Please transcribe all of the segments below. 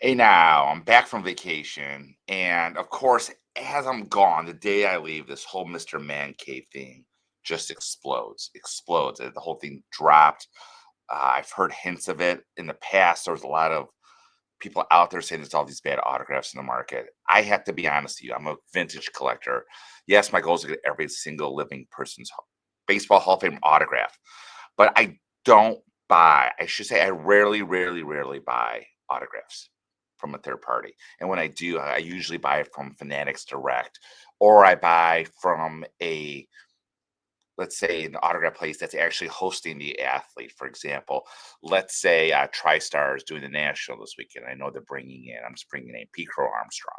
Hey, now I'm back from vacation, and of course, as I'm gone, the day I leave, this whole Mr. Mancave thing just explodes. The whole thing dropped. I've heard hints of it in the past. There was a lot of people out there saying there's all these bad autographs in the market. I have to be honest with you. I'm a vintage collector. Yes, my goal is to get every single living person's baseball Hall of Fame autograph, but I don't buy. I should say I rarely buy autographs from a third party. And when I do, I usually buy it from Fanatics Direct, or I buy from a, let's say, an autograph place that's actually hosting the athlete. For example, let's say Tristar is doing the national this weekend. I know they're bringing in. I'm just bringing in Pico Armstrong.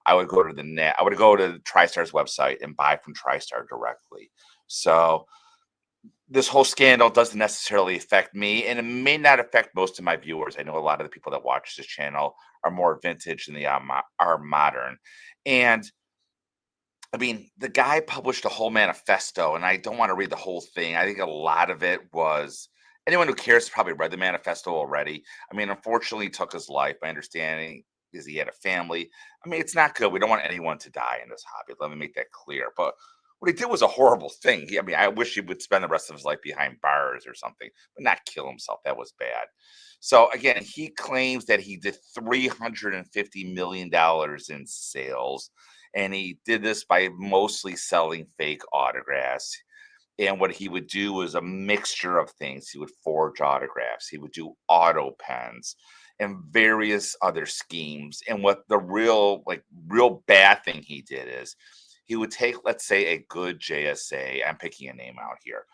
I would go to the net. I would go to Tristar's website and buy from Tristar directly. So this whole scandal doesn't necessarily affect me, and it may not affect most of my viewers. I know a lot of the people that watch this channel are more vintage than they are modern. And I mean, the guy published a whole manifesto, and I don't want to read the whole thing. I think a lot of it was anyone who cares probably read the manifesto already. I mean, unfortunately, he took his life. My understanding is he had a family. I mean, it's not good. We don't want anyone to die in this hobby. Let me make that clear. But what he did was a horrible thing. I mean, I wish he would spend the rest of his life behind bars or something, but not kill himself. That was bad. So again, he claims that he did $350 million in sales, and he did this by mostly selling fake autographs. And what he would do was a mixture of things. He would forge autographs, he would do auto pens, and various other schemes. And what the real bad thing he did is he would take, let's say, a good JSA. I'm picking a name out here.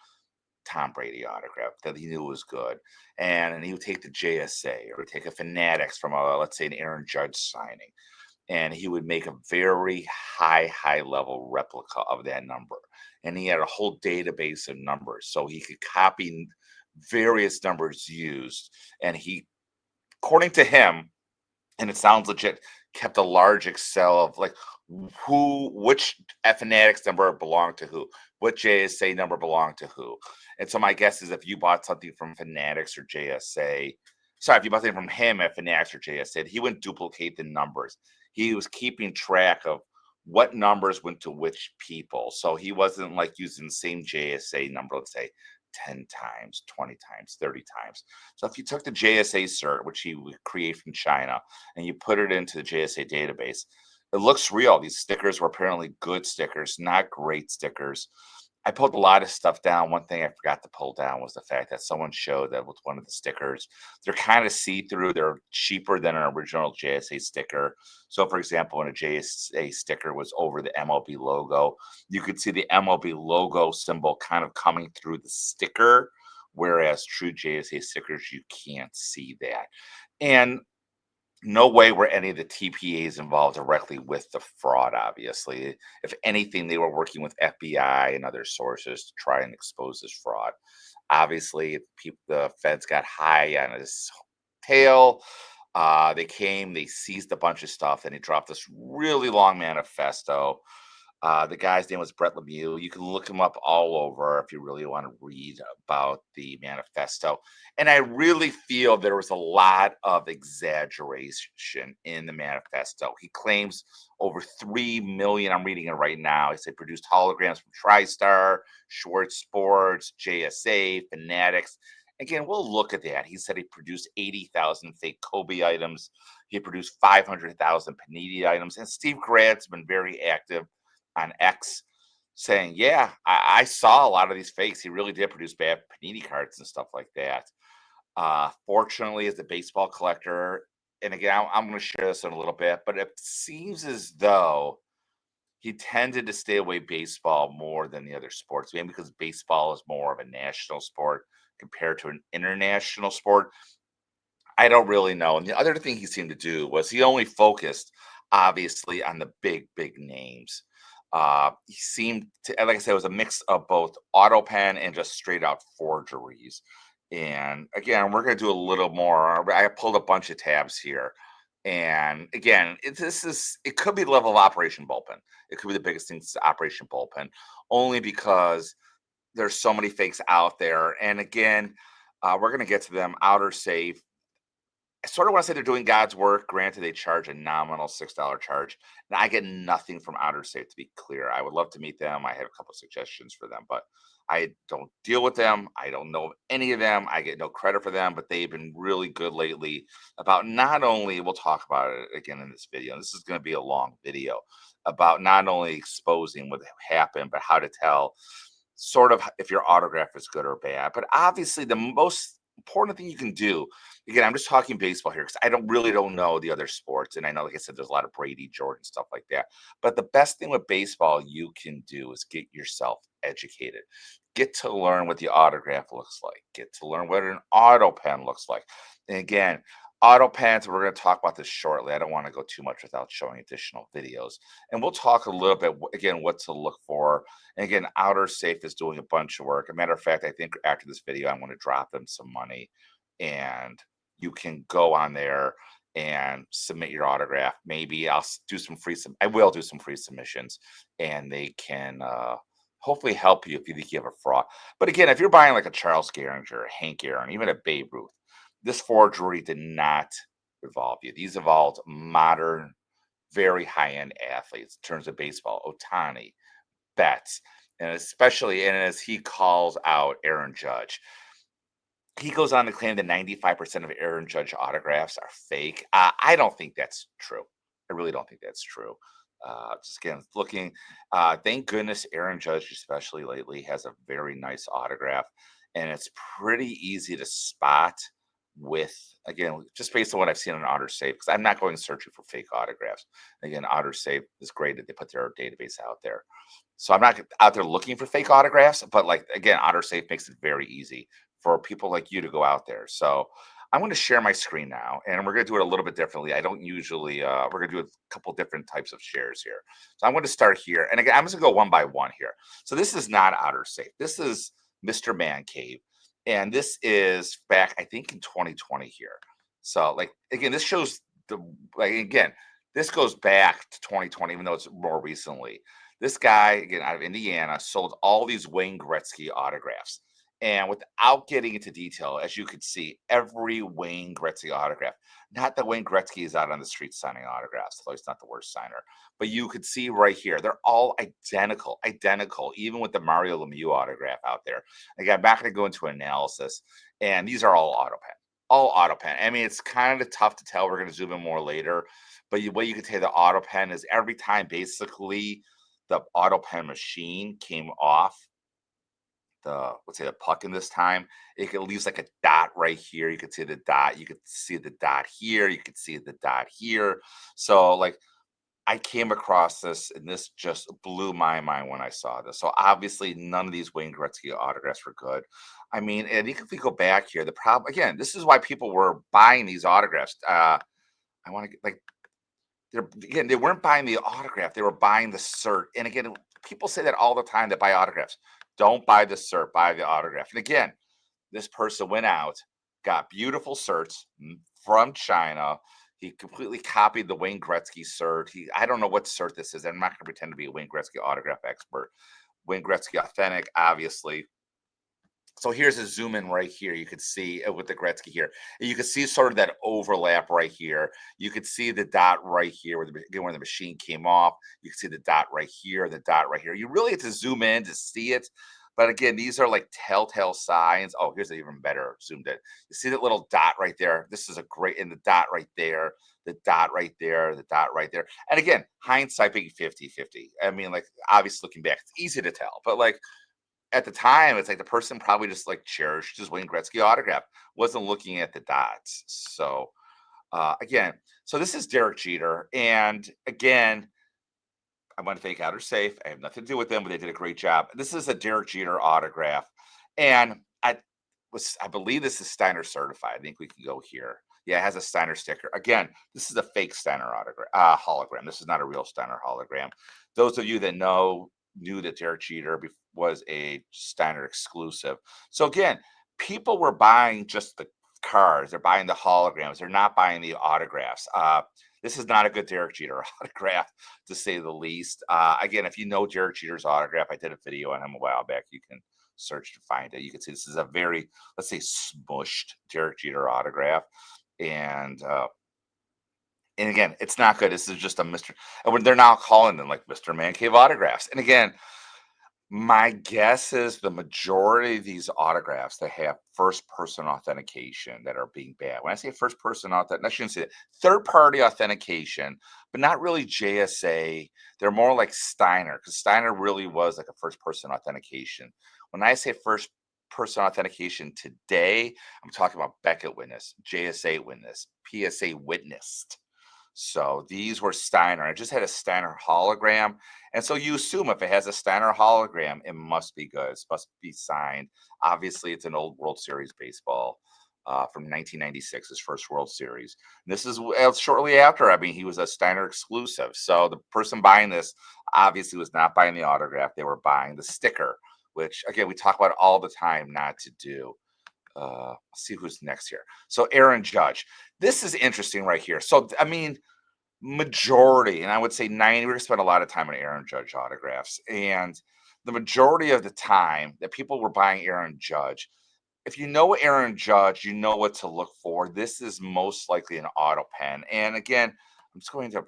Tom Brady autograph that he knew was good, and he would take the JSA, or take a Fanatics from a, let's say, an Aaron Judge signing, and he would make a very high level replica of that number. And he had a whole database of numbers, so he could copy various numbers used. And he, according to him, and it sounds legit, kept a large Excel of like which Fanatics number belonged to who, what JSA number belonged to who. And so my guess is if you bought something from Fanatics or JSA, sorry, if you bought something from him at Fanatics or JSA, he wouldn't duplicate the numbers. He was keeping track of what numbers went to which people. So he wasn't like using the same JSA number, let's say 10 times, 20 times, 30 times. So if you took the JSA cert, which he would create from China, and you put it into the JSA database, it looks real. These stickers were apparently good stickers, not great stickers. I pulled a lot of stuff down. One thing I forgot to pull down was the fact that someone showed that with one of the stickers, they're kind of see through. They're cheaper than an original JSA sticker. So, for example, when a JSA sticker was over the MLB logo, you could see the MLB logo symbol kind of coming through the sticker, whereas true JSA stickers, you can't see that. And no way were any of the TPAs involved directly with the fraud, obviously. If anything, they were working with FBI and other sources to try and expose this fraud. Obviously, the feds got high on his tail. They came, they seized a bunch of stuff, and he dropped this really long manifesto. The guy's name was Brett Lemieux. You can look him up all over if you really want to read about the manifesto. And I really feel there was a lot of exaggeration in the manifesto. He claims over 3 million, I'm reading it right now. He said produced holograms from TriStar, Schwartz Sports, JSA, Fanatics. Again, we'll look at that. He said he produced 80,000 fake Kobe items. He produced 500,000 Panini items. And Steve Gradd's been very active on X saying, yeah, I saw a lot of these fakes. He really did produce bad Panini cards and stuff like that. Fortunately, as a baseball collector, and again, I'm going to share this in a little bit, but it seems as though he tended to stay away baseball more than the other sports, maybe because baseball is more of a national sport compared to an international sport. I don't really know. And the other thing he seemed to do was he only focused, obviously, on the big names. He seemed to, like I said, it was a mix of both Autopen and just straight out forgeries. And again, we're going to do a little more. I pulled a bunch of tabs here. And again, it could be the level of Operation Bullpen. It could be the biggest thing to Operation Bullpen, only because there's so many fakes out there. And again, we're going to get to them. Outer Safe, I sort of want to say they're doing God's work. Granted, they charge a nominal $6 charge, and I get nothing from Outer Safe. To be clear, I would love to meet them. I have a couple suggestions for them, but I don't deal with them. I don't know any of them. I get no credit for them, but they've been really good lately. About not only we'll talk about it again in this video. This is going to be a long video about not only exposing what happened, but how to tell sort of if your autograph is good or bad. But obviously, the most important thing you can do, again, I'm just talking baseball here because I don't know the other sports, and I know, like I said, there's a lot of Brady, Jordan stuff like that. But the best thing with baseball you can do is get yourself educated. Get to learn what the autograph looks like. Get to learn what an auto pen looks like. And again, auto pens, we're going to talk about this shortly. I don't want to go too much without showing additional videos. And we'll talk a little bit, again, what to look for. And again, Outer Safe is doing a bunch of work. A matter of fact, I think after this video, I'm going to drop them some money, and you can go on there and submit your autograph. Maybe do some free. I will do some free submissions, and they can hopefully help you if you think you have a fraud. But again, if you're buying like a Charles Gehringer, a Hank Aaron, even a Babe Ruth, this forgery did not involve you. These involved modern, very high-end athletes in terms of baseball. Ohtani, Betts, and especially, and as he calls out Aaron Judge, he goes on to claim that 95% of Aaron Judge autographs are fake. I don't think that's true. I really don't think that's true. Just again, looking, thank goodness Aaron Judge, especially lately, has a very nice autograph, and it's pretty easy to spot with, again, just based on what I've seen on Otter Safe, because I'm not going searching for fake autographs. Again, Otter Safe is great that they put their database out there. So I'm not out there looking for fake autographs, but like again, Otter Safe makes it very easy for people like you to go out there. So I'm going to share my screen now, and we're going to do it a little bit differently. I don't usually. We're going to do a couple different types of shares here. So I'm going to start here, and again, I'm just going to go one by one here. So this is not Otter Safe. This is Mr. Mancave, and this is back, I think, in 2020 here. So like again, this shows the like again, this goes back to 2020, even though it's more recently. This guy, again, out of Indiana, sold all these Wayne Gretzky autographs. And without getting into detail, as you could see, every Wayne Gretzky autograph, not that Wayne Gretzky is out on the street signing autographs, although he's not the worst signer, but you could see right here, they're all identical, even with the Mario Lemieux autograph out there. Again, I'm not going to go into analysis, and these are all auto pen. I mean, it's kind of tough to tell. We're going to zoom in more later, but what you can tell the auto pen is every time basically the auto pen machine came off the, let's say, the puck in this time, it leaves like a dot right here. You could see the dot. You could see the dot here. You could see the dot here. So like I came across this, and this just blew my mind when I saw this. So obviously none of these Wayne Gretzky autographs were good. I mean, and if we go back here, the problem again, this is why people were buying these autographs. I want to get like again, they weren't buying the autograph, they were buying the cert. And again, people say that all the time that buy autographs. Don't buy the cert, buy the autograph. And again, this person went out, got beautiful certs from China. He completely copied the Wayne Gretzky cert. I don't know what cert this is. I'm not going to pretend to be a Wayne Gretzky autograph expert. Wayne Gretzky authentic, obviously. So here's a zoom in right here. You could see with the Gretzky here. You could see sort of that overlap right here. You could see the dot right here where when the machine came off. You can see the dot right here, the dot right here. You really have to zoom in to see it. But again, these are like telltale signs. Oh, here's an even better zoomed in. You see that little dot right there? This is a great, and the dot right there, the dot right there, the dot right there. And again, hindsight being 50-50. I mean, like obviously looking back, it's easy to tell. But like at the time, it's like the person probably just like cherished his Wayne Gretzky autograph, wasn't looking at the dots. So again, so this is Derek Jeter, and again, I want to thank Outer Safe. I have nothing to do with them, but they did a great job. This is a Derek Jeter autograph, and I believe this is Steiner certified. I think we can go here. Yeah, it has a Steiner sticker. Again, this is a fake Steiner autograph hologram. This is not a real Steiner hologram. Those of you that knew that Derek Jeter was a Steiner exclusive. So again, people were buying just the cards. They're buying the holograms. They're not buying the autographs. This is not a good Derek Jeter autograph, to say the least. Again, if you know Derek Jeter's autograph, I did a video on him a while back. You can search to find it. You can see this is a very, let's say, smushed Derek Jeter autograph. And again, it's not good. This is just a Mr. And when they're now calling them like Mr. Mancave autographs. And again, my guess is the majority of these autographs that have first person authentication that are being banned. When I say first person authentication, I shouldn't say that. Third party authentication, but not really JSA. They're more like Steiner, because Steiner really was like a first person authentication. When I say first person authentication today, I'm talking about Beckett witness, JSA witness, PSA witnessed. So these were Steiner. I just had a Steiner hologram. And so you assume if it has a Steiner hologram, it must be good. It must be signed. Obviously, it's an old World Series baseball from 1996, his first World Series. And this is shortly after. I mean, he was a Steiner exclusive. So the person buying this obviously was not buying the autograph. They were buying the sticker, which, again, we talk about all the time not to do. Let's see who's next here. So Aaron Judge. This is interesting right here. So, I mean, majority, and I would say 90, we're gonna spend a lot of time on Aaron Judge autographs. And the majority of the time that people were buying Aaron Judge, if you know Aaron Judge, you know what to look for. This is most likely an auto pen. And again, I'm just going to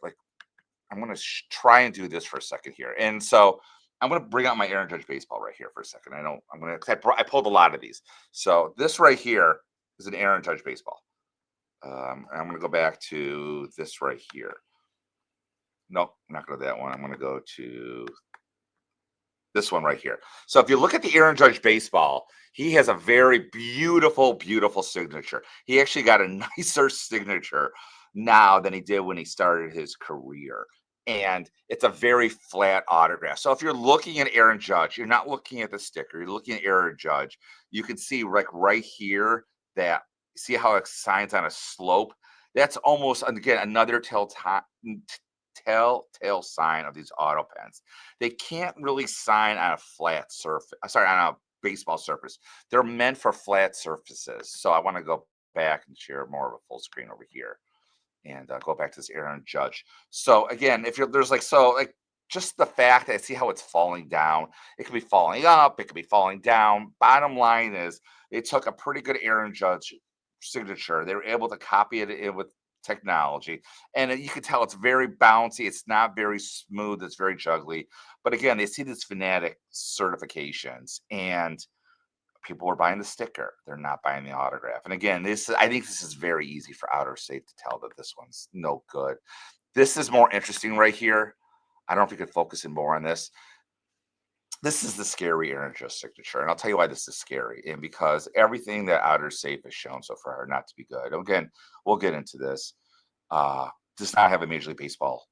I'm going to try and do this for a second here. And so I'm going to bring out my Aaron Judge baseball right here for a second. I pulled a lot of these. So this right here is an Aaron Judge baseball. And I'm going to go back to this right here. Nope, I'm not going to that one. I'm going to go to this one right here. So if you look at the Aaron Judge baseball, he has a very beautiful, beautiful signature. He actually got a nicer signature now than he did when he started his career. And it's a very flat autograph. So if you're looking at Aaron Judge, you're not looking at the sticker, you're looking at Aaron Judge. You can see like right here that, see how it signs on a slope? That's almost, again, another telltale sign of these auto pens. They can't really sign on a flat surface. Sorry, on a baseball surface. They're meant for flat surfaces. So I want to go back and share more of a full screen over here and go back to this Aaron Judge. So again, if you're there's like so like just the fact that I see how it's falling down. It could be falling up. It could be falling down. Bottom line is, they took a pretty good Aaron Judge signature. They were able to copy it in with technology, and you can tell it's very bouncy. It's not very smooth. It's very juggly. But again, they see these Fanatic certifications, and people were buying the sticker. They're not buying the autograph. And again, I think this is very easy for Outer Safe to tell that this one's no good. This is more interesting right here. I don't know if we could focus in more on this. This is the scary Aaron Judge signature, and I'll tell you why this is scary. And because everything that Outer Safe has shown so far are not to be good. Again, we'll get into this. Does not have a Major League Baseball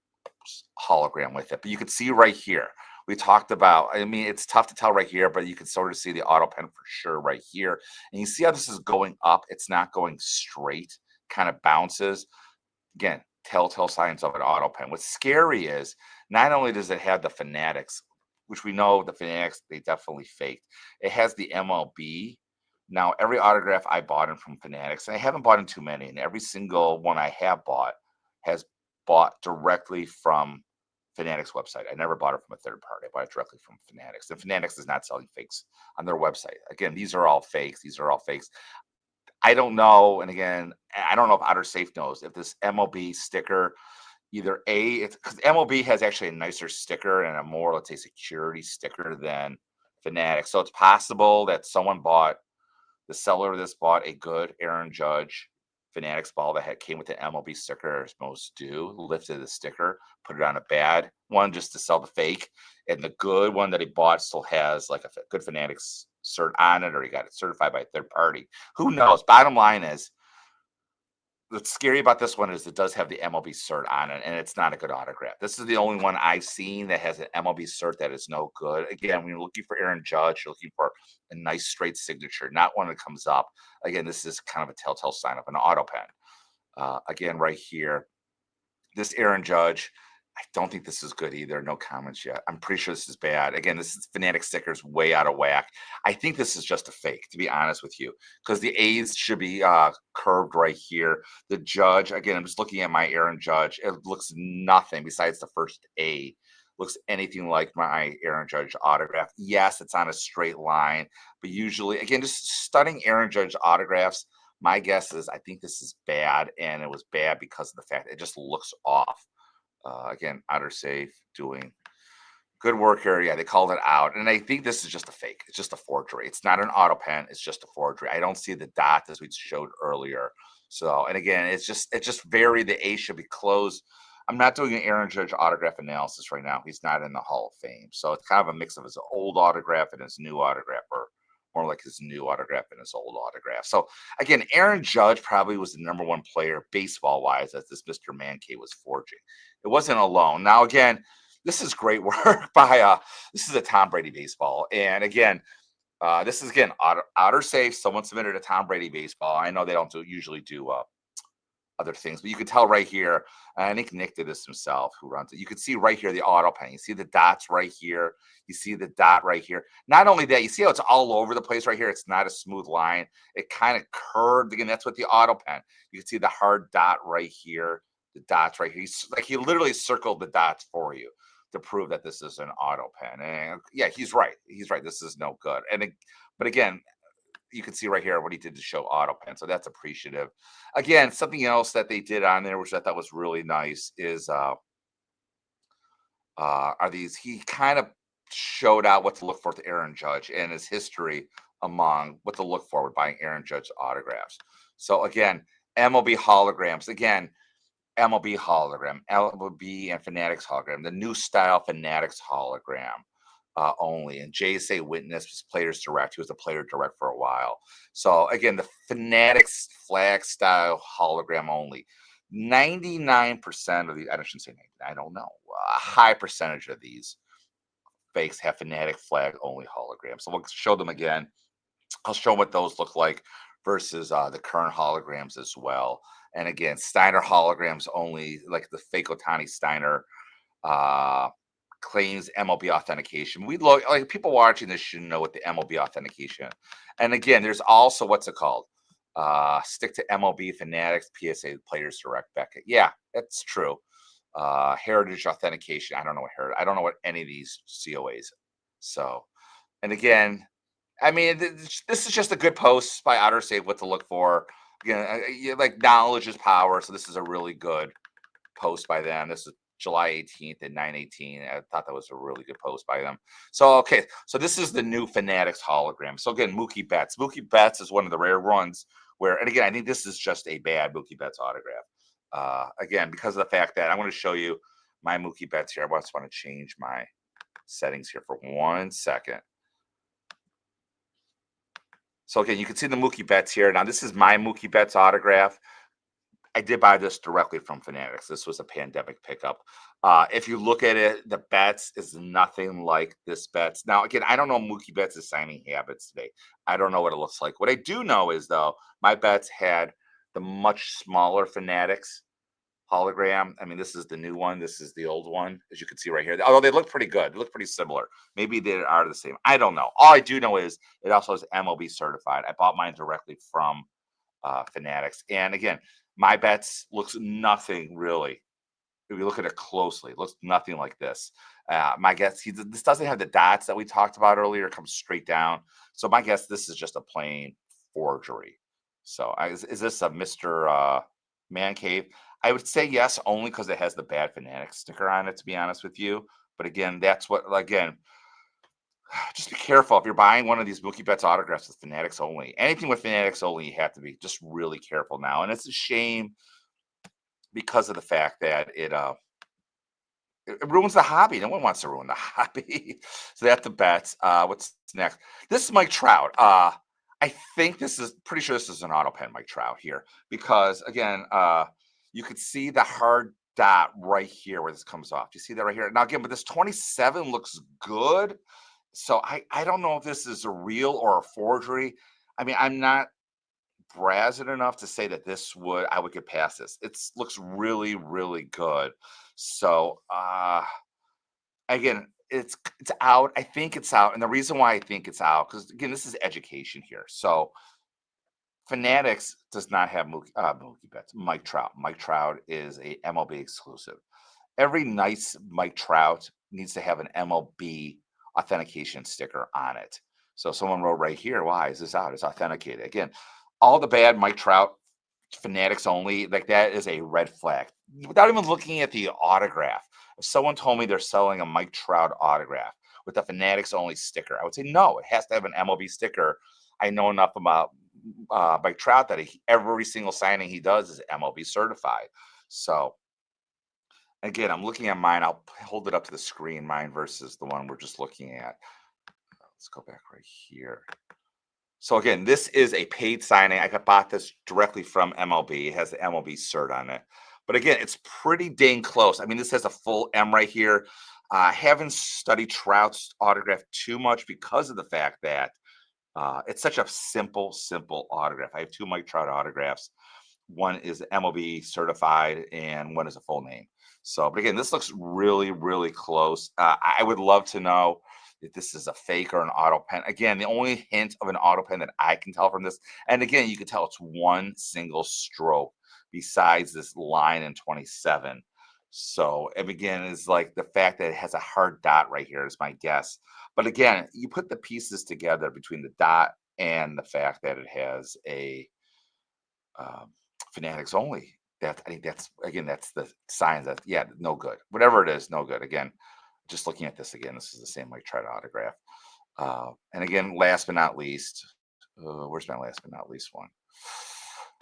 hologram with it, but you can see right here. We talked about, I mean, it's tough to tell right here, but you can sort of see the auto pen for sure right here. And you see how this is going up. It's not going straight, kind of bounces. Again, telltale signs of an auto pen. What's scary is not only does it have the Fanatics, which we know the Fanatics, they definitely faked. It has the MLB. Now, every autograph I bought in from Fanatics, and I haven't bought in too many, and every single one I have bought has bought directly from Fanatics website. I never bought it from a third party. I bought it directly from Fanatics. And Fanatics is not selling fakes on their website. Again, these are all fakes. These are all fakes. I don't know. And again, I don't know if Outer Safe knows if this MLB sticker, either because MLB has actually a nicer sticker and a more, let's say, security sticker than Fanatics. So it's possible that the seller of this bought a good Aaron Judge Fanatics ball that came with the MLB sticker, as most do, lifted the sticker, put it on a bad one just to sell the fake. And the good one that he bought still has like a good Fanatics cert on it, or he got it certified by a third party. Who knows? Bottom line is, what's scary about this one is it does have the MLB cert on it, and it's not a good autograph. This is the only one I've seen that has an MLB cert that is no good. Again, when you're looking for Aaron Judge, you're looking for a nice straight signature, not one that comes up. Again, this is kind of a telltale sign of an auto pen. Again, right here, this Aaron Judge, I don't think this is good either. No comments yet. I'm pretty sure this is bad. Again, this is Fanatic stickers way out of whack. I think this is just a fake, to be honest with you, because the A's should be curved right here. The Judge, again, I'm just looking at my Aaron Judge. It looks nothing besides the first A. Looks anything like my Aaron Judge autograph. Yes, it's on a straight line, but usually, again, just studying Aaron Judge autographs, My guess is I think this is bad, and it was bad because of the fact it just looks off. Again, outer safe doing good work here. Yeah, they called it out, and I think this is just a fake. It's just a forgery. It's not an auto pen. It's just a forgery. I don't see the dot as we showed earlier. So, and again, it's just very the A should be closed. I'm not doing an Aaron Judge autograph analysis right now. He's not in the Hall of Fame, so it's kind of a mix of his old autograph and his new autograph, or more like his new autograph and his old autograph. So again, Aaron Judge probably was the number one player baseball wise as this Mr. Mancave was forging. It wasn't alone. Now again, this is great work by this is a Tom Brady baseball. And again, this is again outer safe. Someone submitted a Tom Brady baseball. I know they don't usually do other things, but you can tell right here. I think Nick did this himself, who runs it. You can see right here the auto pen. You see the dots right here. You see the dot right here. Not only that, you see how it's all over the place right here. It's not a smooth line. It kind of curved. Again, that's what the auto pen. You can see the hard dot right here. The dots right here. He literally circled the dots for you to prove that this is an auto pen. And yeah, he's right. He's right. This is no good. But again, you can see right here what he did to show auto pen. So that's appreciative. Again, something else that they did on there, which I thought was really nice, is are these he kind of showed out what to look for to Aaron Judge and his history among what to look for with buying Aaron Judge autographs. So again, MLB holograms. Again, MLB hologram, MLB and Fanatics hologram, the new style Fanatics hologram only. And JSA Witness was Players Direct. He was a player direct for a while. So again, the Fanatics flag style hologram only. 99% of the, I shouldn't say 99, I don't know. A high percentage of these fakes have Fanatic flag only holograms. So we'll show them again. I'll show what those look like versus the current holograms as well. And again, Steiner holograms only, like the fake Ohtani Steiner uh, claims MLB authentication. We look like people watching this should know what the MLB authentication. And again, there's also what's it called? Stick to MLB Fanatics PSA Players Direct Beckett. Yeah, that's true. Heritage authentication. I don't know what heritage. I don't know what any of these COAs. So, and again, I mean, this is just a good post by Outer Save what to look for. Again, like knowledge is power. So this is a really good post by them. This is July 18th at 9:18. I thought that was a really good post by them. So, okay. So this is the new Fanatics hologram. So again, Mookie Betts. Mookie Betts is one of the rare ones where, and again, I think this is just a bad Mookie Betts autograph. Again, because of the fact that I want to show you my Mookie Betts here. I just want to change my settings here for 1 second. So again, you can see the Mookie Betts here. Now, this is my Mookie Betts autograph. I did buy this directly from Fanatics. This was a pandemic pickup. If you look at it, the Betts is nothing like this Betts. Now, again, I don't know Mookie Betts' signing habits today. I don't know what it looks like. What I do know is, though, my Betts had the much smaller Fanatics hologram. I mean, this is the new one. This is the old one, as you can see right here. Although they look pretty good. They look pretty similar. Maybe they are the same. I don't know. All I do know is it also is MLB certified. I bought mine directly from Fanatics. And again, my Betts looks nothing really. If you look at it closely, it looks nothing like this. My guess, this doesn't have the dots that we talked about earlier. It comes straight down. So my guess, this is just a plain forgery. So is this a Mr. Man Cave? I would say yes, only because it has the bad Fanatics sticker on it, to be honest with you. But again, that's what, again, just be careful if you're buying one of these Mookie Betts autographs with Fanatics only. Anything with Fanatics only, you have to be just really careful now. And it's a shame because of the fact that it ruins the hobby. No one wants to ruin the hobby. So that's the Betts. What's next? This is Mike Trout. I think this is pretty sure this is an auto pen Mike Trout here because again, you could see the hard dot right here where this comes off. Do you see that right here? Now again, but this 27 looks good. So I don't know if this is a real or a forgery. I mean, I'm not brazen enough to say that I would get past this. It looks really, really good. So again, it's out. I think it's out. And the reason why I think it's out, because again, this is education here. So Fanatics does not have Mookie Betts, Mike Trout. Mike Trout is a MLB exclusive. Every nice Mike Trout needs to have an MLB authentication sticker on it. So someone wrote right here, why is this out? It's authenticated. Again, all the bad Mike Trout fanatics only, like that is a red flag. Without even looking at the autograph, if someone told me they're selling a Mike Trout autograph with a fanatics only sticker, I would say no, it has to have an MLB sticker. I know enough about Mike Trout that every single signing he does is MLB certified. So again, I'm looking at mine. I'll hold it up to the screen, mine versus the one we're just looking at. Let's go back right here. So again, this is a paid signing. I got bought this directly from MLB. It has the MLB cert on it. But again, it's pretty dang close. I mean, this has a full M right here. I haven't studied Trout's autograph too much because of the fact that it's such a simple autograph. I have two Mike Trout autographs. One is MLB certified and one is a full name. So, but again, this looks really close. I would love to know if this is a fake or an auto pen. Again, the only hint of an auto pen that I can tell from this, and again, you can tell it's one single stroke besides this line in 27. So, and again, is like the fact that it has a hard dot right here is my guess. But again, you put the pieces together between the dot and the fact that it has a um, fanatics only. That I think that's again that's the signs that yeah no good. Whatever it is, no good. Again, just looking at this again, this is the same like try to autograph. And again, last but not least, where's my last but not least one?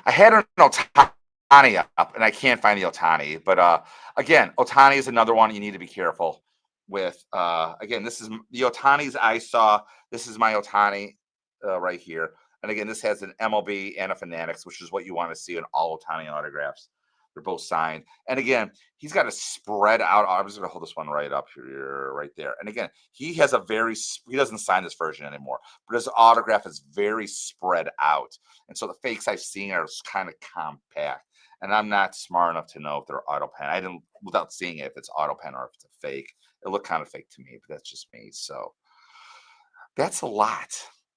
I had an Ohtani up, and I can't find the Ohtani. But again, Ohtani is another one you need to be careful with. Again, this is the Ohtani's I saw. This is my Ohtani right here. And again, this has an MLB and a Fanatics, which is what you want to see in all Ohtani autographs. They're both signed. And again, he's got a spread out. I'm just going to hold this one right up here, right there. And again, he has a he doesn't sign this version anymore, but his autograph is very spread out. And so the fakes I've seen are kind of compact. And I'm not smart enough to know if they're auto pen. I didn't, without seeing it, if it's auto pen or if it's a fake. It looked kind of fake to me, but that's just me. So that's a lot.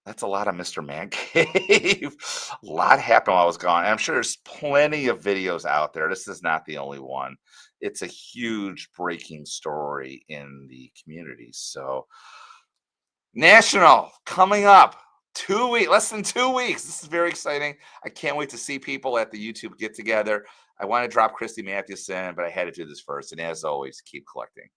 That's a lot of Mr. Mancave. A lot happened while I was gone. And I'm sure there's plenty of videos out there. This is not the only one. It's a huge breaking story in the community. So, National coming up 2 weeks, less than 2 weeks. This is very exciting. I can't wait to see people at the YouTube get together. I want to drop Christy Mathewson, but I had to do this first. And as always, keep collecting.